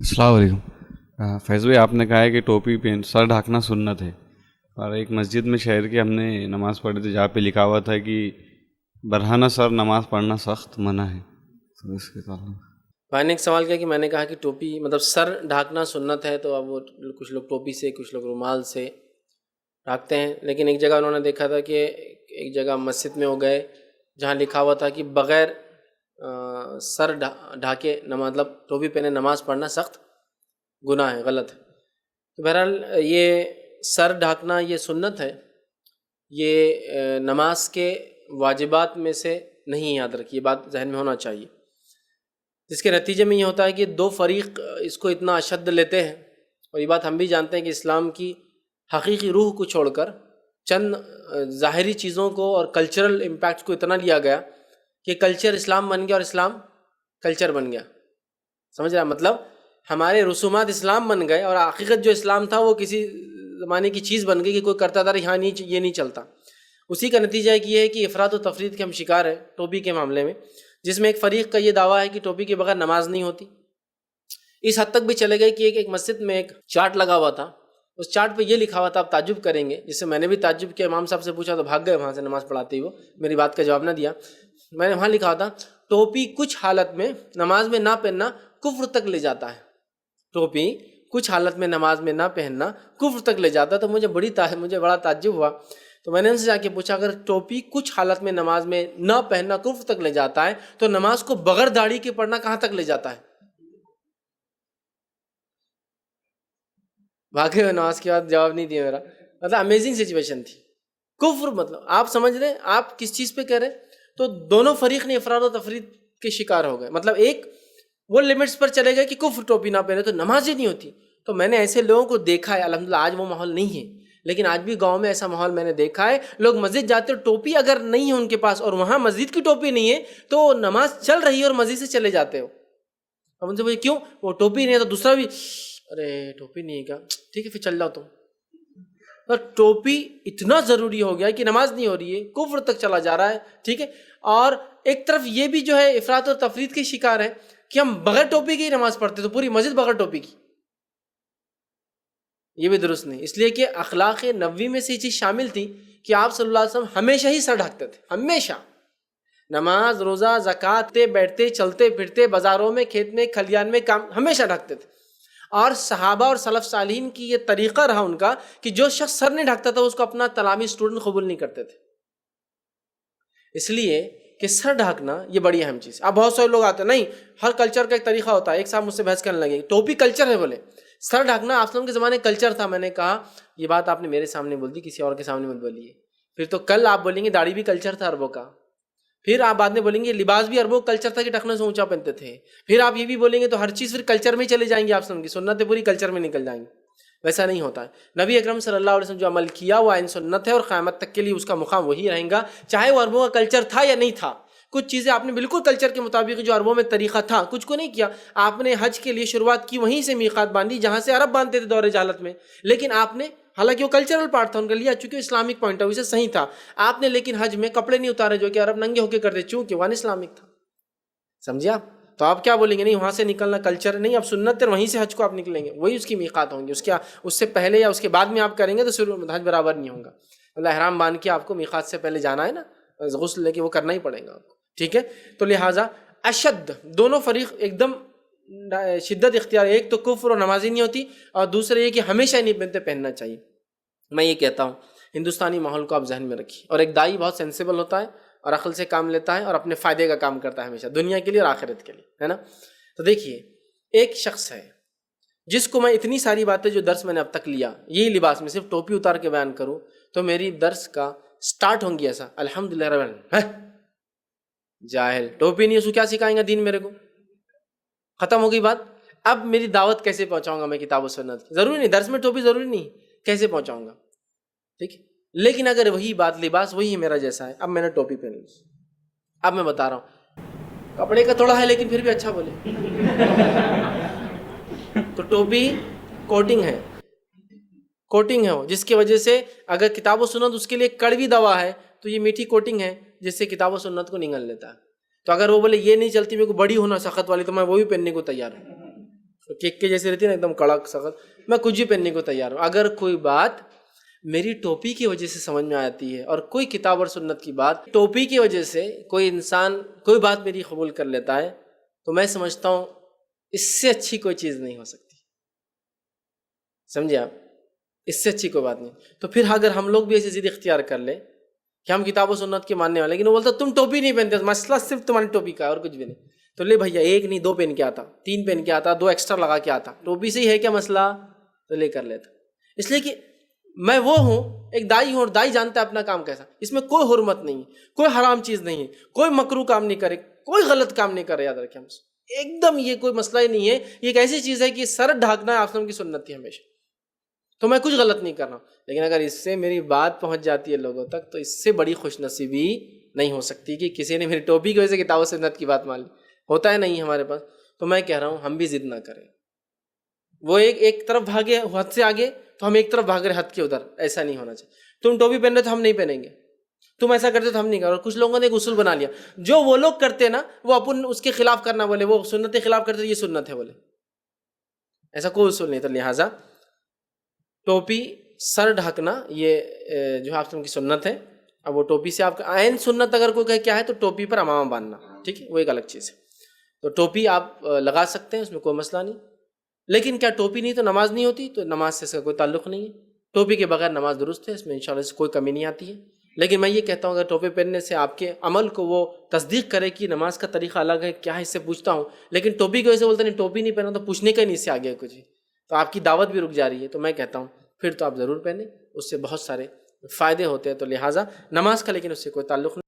अस्सलाम वालेकुम। फैज़ भाई, आपने कहा है कि टोपी पहन सर ढाकना सुन्नत है, और एक मस्जिद में शहर की हमने नमाज़ पढ़ी थी जहाँ पे लिखा हुआ था कि बरहाना सर नमाज़ पढ़ना सख्त मना है। तो इसके ताल्लुक भाई ने एक सवाल किया कि मैंने कहा कि टोपी मतलब सर ढाकना सुन्नत है, तो अब वो कुछ लोग टोपी से, कुछ लोग रुमाल से ढाकते हैं। लेकिन एक जगह उन्होंने देखा था कि एक जगह मस्जिद में हो गए जहाँ लिखा हुआ था कि बग़ैर सर ढाके मतलब टोपी पहने नमाज़ पढ़ना सख्त गुनाह है, गलत है। तो बहरहाल ये सर ढाकना ये सुन्नत है, ये नमाज के वाजिबात में से नहीं, याद रखिए, बात जहन में होना चाहिए। जिसके नतीजे में ये होता है कि दो फरीक इसको इतना अशद्द लेते हैं, और ये बात हम भी जानते हैं कि इस्लाम की हकीकी रूह को छोड़कर चंद ज़ाहिरी चीज़ों को और कल्चरल इम्पैक्ट को इतना लिया गया कि कल्चर इस्लाम बन गया और इस्लाम कल्चर बन गया। समझ रहा है? मतलब हमारे रसूमात इस्लाम बन गए और हकीकत जो इस्लाम था वो किसी ज़माने की चीज़ बन गई कि कोई करता था, यहाँ नहीं, ये नहीं चलता। उसी का नतीजा है कि ये है कि इफ़रात और तफरीद के हम शिकार हैं टोपी के मामले में, जिसमें एक फ़रीक का ये दावा है कि टोपी के बगैर नमाज नहीं होती। इस हद तक भी चले गए कि एक मस्जिद में एक चार्ट लगा हुआ था, उस चार्ट पे ये लिखा हुआ था, आप ताज्जुब करेंगे, जिससे मैंने भी ताज्जुब किया। इमाम साहब से पूछा तो भाग गए वहाँ से नमाज़ पढ़ाते ही, वो मेरी बात का जवाब ना दिया। मैंने वहाँ लिखा हुआ था, टोपी कुछ हालत में नमाज में ना पहनना कुफ्र तक ले जाता है। टोपी कुछ हालत में नमाज में ना पहनना कुफ्र तक ले जाता है। तो मुझे बड़ा ताज्जुब हुआ। तो मैंने उनसे जाके पूछा, अगर टोपी कुछ हालत में नमाज में ना पहनना कुफ्र तक ले जाता है, तो नमाज को बगैर दाढ़ी के पढ़ना कहाँ तक ले जाता है? भागे हुए नमाज के बाद जवाब नहीं दिया मेरा। मतलब अमेजिंग सिचुएशन थी। कुफ्र मतलब आप समझ रहे हैं आप किस चीज़ पे कह रहे हैं? तो दोनों फरीक ने इफराद और तफरीद के शिकार हो गए। मतलब एक वो लिमिट्स पर चले गए कि कुफ्र टोपी ना पहने तो नमाज ही नहीं होती। तो मैंने ऐसे लोगों को देखा है, अल्हम्दुलिल्लाह आज वो माहौल नहीं है, लेकिन आज भी गांव में ऐसा माहौल मैंने देखा है। लोग मस्जिद जाते हो, टोपी अगर नहीं है उनके पास और वहाँ मस्जिद की टोपी नहीं है, तो नमाज चल रही है और मस्जिद से चले जाते हो। अब उनसे बोले क्यों? वो टोपी नहीं है। तो दूसरा भी, अरे टोपी नहीं है क्या, ठीक है फिर चल जाओ तुम। तो टोपी इतना ज़रूरी हो गया कि नमाज नहीं हो रही है, कुफ्र तक चला जा रहा है, ठीक है। और एक तरफ ये भी जो है इफरात और तफरीद के शिकार है कि हम बगैर टोपी की ही नमाज पढ़ते, तो पूरी मस्जिद बगैर टोपी की, ये भी दुरुस्त नहीं। इसलिए कि अखलाक नबवी में से ये चीज़ शामिल थी कि आप सल्लल्लाहु अलैहि वसल्लम हमेशा ही सर ढकते थे, हमेशा। नमाज, रोज़ा, ज़कात, बैठते, चलते फिरते, बाज़ारों में, खेत में, खलियान में, काम, हमेशा ढकते थे। और सहाबा और सलफ सालीन की ये तरीक़ा रहा उनका कि जो शख्स सर नहीं ढकता था उसको अपना तलामी स्टूडेंट कबूल नहीं करते थे। इसलिए कि सर ढकना ये बड़ी अहम चीज़। अब बहुत सारे लोग आते हैं, नहीं हर कल्चर का एक तरीक़ा होता है। एक साहब मुझसे बहस करने लगे, टोपी कल्चर है, बोले सर ढकना आसलम के ज़माने कल्चर था। मैंने कहा ये बात आपने मेरे सामने बोल दी, किसी और के सामने मत बोलिए। फिर तो कल आप बोलेंगे दाढ़ी भी कल्चर था अरबों का, फिर आप बाद में बोलेंगे लिबास भी अरबों कल्चर था कि टखने से ऊंचा पहनते थे, फिर आप ये भी बोलेंगे, तो हर चीज़ फिर कल्चर में ही चले जाएंगे। आप समझिए सुन्नतें पूरी कल्चर में निकल जाएंगी। वैसा नहीं होता है। नबी अकरम सल्लल्लाहु अलैहि वसल्लम जो अमल किया वो आइन सुन्नत है और क़यामत तक के लिए उसका मुकाम वही रहेगा, चाहे वो अरबों का कल्चर था या नहीं था। कुछ चीज़ें आपने बिल्कुल कल्चर के मुताबिक, जो अरबों में तरीक़ा था, कुछ को नहीं किया। आपने हज के लिए शुरुआत की वहीं से मीक़ात बांधी जहाँ से अरब बांधते थे दौरे जहालत में, लेकिन आपने, हालांकि वो कल्चरल पार्ट था उनका लिया, चूंकि इस्लामिक पॉइंट ऑफ व्यू से सही था आपने, लेकिन हज में कपड़े नहीं उतारे जो कि अरब नंगे होकर करते, चूंकि वन इस्लामिक था। समझिए आप? तो आप क्या बोलेंगे, नहीं वहाँ से निकलना कल्चर नहीं, अब सुन्नत है, वहीं से हज को आप निकलेंगे, वही उसकी मीक़ात होंगी। उससे पहले या उसके बाद में आप करेंगे तो शुरू हज बराबर नहीं होगा। मतलब ihram बांध के आपको मीक़ात से पहले जाना है ना, गुस्ल लेके वो करना ही पड़ेगा आपको, ठीक है। तो लिहाजा अशद दोनों फरीक एकदम शिद्दत इख्तियार, एक तो कुफ्र और नमाजी नहीं होती, और दूसरा ये कि हमेशा नहीं पहनना चाहिए। मैं ये कहता हूँ हिंदुस्तानी माहौल को आप जहन में रखिए। और एक दाई बहुत सेंसिबल होता है और अक्ल से काम लेता है और अपने फ़ायदे का काम करता है हमेशा, दुनिया के लिए और आखिरत के लिए, है ना। तो देखिए एक शख्स है जिसको मैं इतनी सारी बातें जो दर्स मैंने अब तक लिया, यही लिबास में सिर्फ टोपी उतार के बयान करूँ तो मेरी दर्स का स्टार्ट होंगी ऐसा, अल्हम्दुलिल्लाह रब्बिल आलमीन, जाहिल टोपी नहीं उसको क्या सिखाएंगा दीन, मेरे को ख़त्म हो गई बात। अब मेरी दावत कैसे पहुँचाऊँगा मैं किताब और सुन्नत? ज़रूरी नहीं दर्स में टोपी, ज़रूरी नहीं, कैसे पहुँचाऊँगा, ठीक है। लेकिन अगर वही बात, लिबास वही मेरा जैसा है, अब मैंने टोपी पहनी, अब मैं बता रहा हूँ कपड़े का थोड़ा है लेकिन फिर भी अच्छा बोले तो टोपी कोटिंग है, कोटिंग है वो, जिसकी वजह से अगर किताब और सुन्नत उसके लिए कड़वी दवा है तो ये मीठी कोटिंग है जिससे किताब और सुन्नत को निगल लेता है। तो अगर वो बोले ये नहीं चलती, मेरे को बड़ी होना सख्त वाली, तो मैं वो भी पहनने को तैयार हूँ। केक के जैसी रहती है ना, एकदम कड़क सख्त, मैं कुछ भी पहनने को तैयार हूँ। अगर कोई बात मेरी टोपी की वजह से समझ में आती है और कोई किताब और सुन्नत की बात टोपी की वजह से कोई इंसान कोई बात मेरी कबूल कर लेता है, तो मैं समझता हूँ इससे अच्छी कोई चीज़ नहीं हो सकती। समझे आप? इससे अच्छी कोई बात नहीं। तो फिर अगर हम लोग भी ऐसी जिद इख्तियार कर ले कि हम किताब और सुन्नत के मानने वाले, लेकिन वो बोलता तुम टोपी नहीं पहनते, मसला सिर्फ तुम्हारी टोपी का है और कुछ भी नहीं, तो ले भैया एक नहीं दो पहन के आता, तीन पहन के आता, दो एक्स्ट्रा लगा के आता, टोपी से ही है क्या मसला, तो ले कर लेता। इसलिए कि मैं वो हूँ, एक दाई हूँ और दाई जानता है अपना काम कैसा, इसमें कोई हुर्मत नहीं है, कोई हराम चीज़ नहीं है, कोई मकरू काम नहीं करे, कोई गलत काम नहीं करे, याद रखें हमसे एकदम, ये कोई मसला ही नहीं है। ये एक ऐसी चीज़ है कि सर ढाकना आप की सुन्नत थी हमेशा, तो मैं कुछ गलत नहीं कर रहा हूँ। लेकिन अगर इससे मेरी बात पहुँच जाती है लोगों तक, तो इससे बड़ी खुशनसीबी नहीं हो सकती कि किसी ने मेरी टोपी की वजह से किताब सुन्नत की बात मान ली। होता है नहीं हमारे पास। तो मैं कह रहा हूँ हम भी जिद ना करें, वो एक तरफ भागे हद से आगे, तो हम एक तरफ भाग रहे हद के उधर, ऐसा नहीं होना चाहिए। तुम टोपी पहन रहे तो हम नहीं पहनेंगे, तुम ऐसा करते तो हम नहीं कर। और कुछ लोगों ने एक उसूल बना लिया, जो वो लोग करते ना वो अपन उसके खिलाफ करना, बोले वो सुन्नत के खिलाफ करते ये सुन्नत है, बोले ऐसा कोई उसूल नहीं था। लिहाजा टोपी सर ढकना ये जो है आप की सुन्नत है। अब वो टोपी से आपका आयन सुन्नत अगर कोई कहे क्या है, तो टोपी पर अमामा बांधना, ठीक है, वो एक अलग चीज़ है। तो टोपी आप लगा सकते हैं, उसमें कोई मसला नहीं। लेकिन क्या टोपी नहीं तो नमाज नहीं होती? तो नमाज से इसका कोई ताल्लुक़ नहीं है। टोपी के बगैर नमाज दुरुस्त है, इसमें इंशाल्लाह से कोई कमी नहीं आती है। लेकिन मैं ये कहता हूँ अगर टोपी पहनने से आपके अमल को वो तस्दीक करे कि नमाज का तरीका अलग है, क्या है, इससे पूछता हूँ, लेकिन टोपी की वजह से बोलते नहीं टोपी नहीं पहना, तो पूछने का ही नहीं इससे आगे कुछ ही, तो आपकी दावत भी रुक जा रही है। तो मैं कहता हूँ फिर तो आप ज़रूर पहने, उससे बहुत सारे फ़ायदे होते हैं। तो लिहाजा नमाज का लेकिन उससे कोई ताल्लुक़ नहीं।